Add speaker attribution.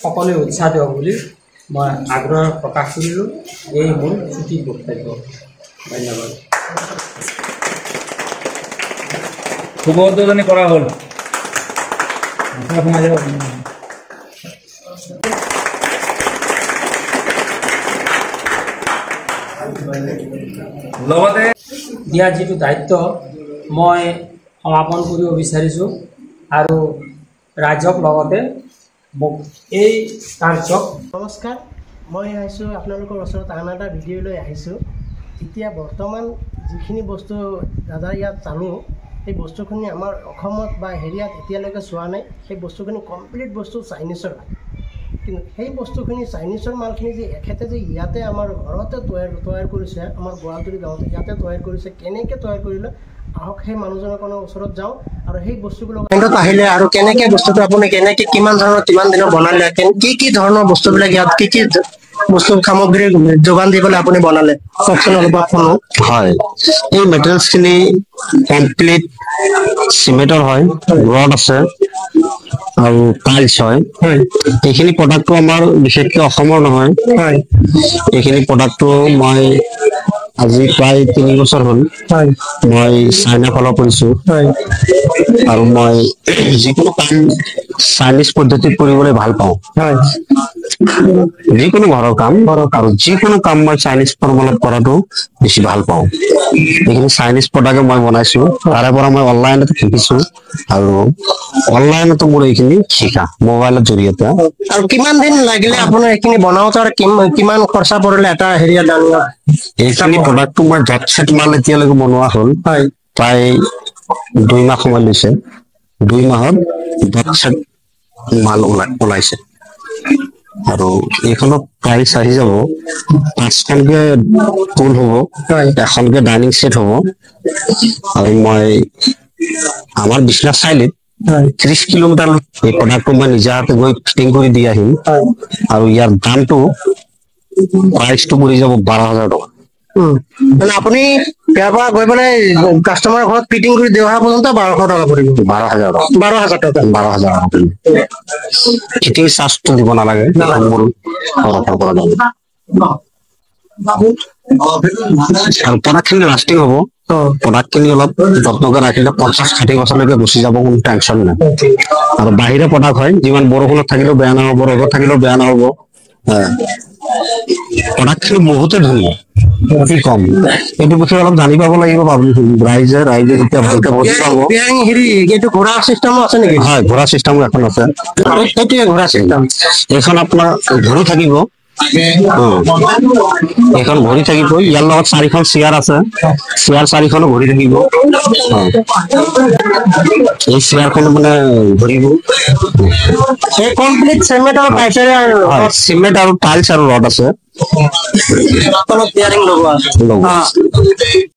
Speaker 1: সকলে উৎসাহ দিয়ক বুলি মই আগ্ৰহ প্ৰকাশ কৰিলোঁ। এই মোৰ ছুটি বক্তব্য। ধন্যবাদ।
Speaker 2: শুভ উদ্বোধনী কৰা হ'ল। লগতে
Speaker 1: দিয়া যিটো দায়িত্ব মই সমাপন কৰিব বিচাৰিছোঁ আৰু ৰাইজক লগতে এই কাৰ্যক
Speaker 3: নমস্কাৰ, মই আহিছোঁ আপোনালোকৰ ওচৰত আন এটা ভিডিঅ' লৈ আহিছোঁ। এতিয়া বৰ্তমান যিখিনি বস্তু দাদা ইয়াত চালোঁ, সেই বস্তুখিনি আমাৰ অসমত বা হেৰিয়াত এতিয়ালৈকে চোৱা নাই। সেই বস্তুখিনি কমপ্লিট বস্তু চাইনিজৰ হয়, কিন্তু সেই বস্তুখিনি চাইনিজৰ মালখিনি যে এখেতে যে ইয়াতে আমাৰ ঘৰতে তৈয়াৰ কৰিছে, আমাৰ গোৱালতলী গাঁৱতে ইয়াতে তৈয়াৰ কৰিছে, কেনেকৈ তৈয়াৰ কৰিলে আহক সেই মানুহজনৰ কাৰণে ওচৰত যাওঁ আৰু সেই বস্তুবিলাক আহিলে আৰু কেনেকৈ বস্তুটো আপুনি কেনেকৈ কিমান ধৰণৰ কিমান দিনৰ বনালে, কি ধৰণৰ বস্তুবিলাক ইয়াত কি বস্তু সামগ্ৰী যোগান দি পেলাই আপুনি বনালে কওকচোন অলপ শুনো।
Speaker 4: হয়, এই মেটেৰিয়েলছখিনি কমপ্লিট চিমেণ্টৰ হয়, ৰড আছে আৰু টাইলছ হয়। এইখিনি প্ৰডাক্টটো আমাৰ বিশেষকৈ অসমৰ নহয়। এইখিনি প্ৰডাক্টটো মই আজি প্ৰায় 3 বছৰ হ'ল মই চাইনা ফলো কৰিছোঁ আৰু মই যিকোনো কাম চাইনিজ পদ্ধতিত কৰিবলৈ ভাল পাওঁ। যিকোনো ঘৰৰ কাম আৰু যিকোনো কাম মই চাইনিজ ফৰ্মুলাত কৰাটো বেছি ভাল পাওঁ। এইখিনি চাইনিজ প্ৰডাক্টে মই বনাইছোঁ, তাৰে পৰা মই অনলাইনত শিকিছোঁ আৰু অনলাইনতো মোৰ এইখিনি শিকা মোবাইলৰ জৰিয়তে।
Speaker 3: আৰু কিমান দিন লাগিলে আপোনাৰ এইখিনি বনাওঁতে আৰু কিমান খৰচা পৰিলে এটা হেৰিয়া ডাঙৰ
Speaker 4: এইখিনি প্ৰডাক্টটো মই জেট মাল এতিয়ালৈকে বনোৱা হ'ল প্ৰায় 2 মাহ সময় লৈছে। 2 মাহত জেট মাল ওলাইছে আৰু এইখনত প্ৰাইচ আহি যাব 5খনকে টুল হ'ব, 1খনকে ডাইনিং ছেট হ'ব আৰু মই আমাৰ বিশ্বনাথ চাৰিআলিত 30 কিলোমিটাৰ এই প্ৰডাক্টটো মই নিজে হাতে গৈ ফিটিং কৰি দি আহিম আৰু ইয়াৰ দামটো প্ৰাইচটো পৰি যাব 12,000 টকা।
Speaker 3: মানে আপুনি ইয়াৰ পৰা গৈ পেলাই কাষ্টমাৰৰ ঘৰত ফিটিং কৰি দিয়া পৰ্যন্ত 1200 টকা পৰিব।
Speaker 4: 12,000 টকা।
Speaker 3: 12,000 টকা।
Speaker 4: 12,000 টকা ফিটিং চাৰ্জটো দিব নালাগে, মোৰ তৰফৰ পৰা যাব। আৰু প্ৰডাক্টখিনি লাষ্টিং হ'ব। প্ৰডাক্টখিনি অলপ যত্নকে ৰাখিলে 50-60 বছৰলৈকে গুচি যাব, কোনো টেনশ্যন নাই। আৰু বাহিৰে প্ৰডাক্ট হয়, যিমান বৰষুণত থাকিলেও বেয়া নহ'ব, ৰ'দত থাকিলেও বেয়া নহ'ব। প্ৰডাক্টখিনি বহুতে ধুনীয়া, অতি কম। এইটো বিষয়ে অলপ জানি পাব লাগিব ৰাইজে যেতিয়া ভালকে বুজি পাব।
Speaker 3: এইটো ঘোঁৰা চিষ্টেমো আছে নেকি?
Speaker 4: হয়, ঘোঁৰা চিষ্টেমো এখন আছে।
Speaker 3: সেইটোৱে ঘোঁৰা চিষ্টেম।
Speaker 4: এইখন আপোনাৰ ঘূৰি থাকিব, এইখন ঘূৰি থাকিব। ইয়াৰ লগত 4খন চেয়াৰ আছে, চেয়াৰ 4খনো ঘূৰি থাকিব। এই চেয়াৰখনো মানে ঘূৰিব।
Speaker 3: এই কমপ্লিট চিমেণ্ট আৰু টাইলছেৰে
Speaker 4: চিমেণ্ট আৰু টাইলছ আৰু ৰড আছে।
Speaker 3: তলত বেয়াৰিং লগোৱা আছে।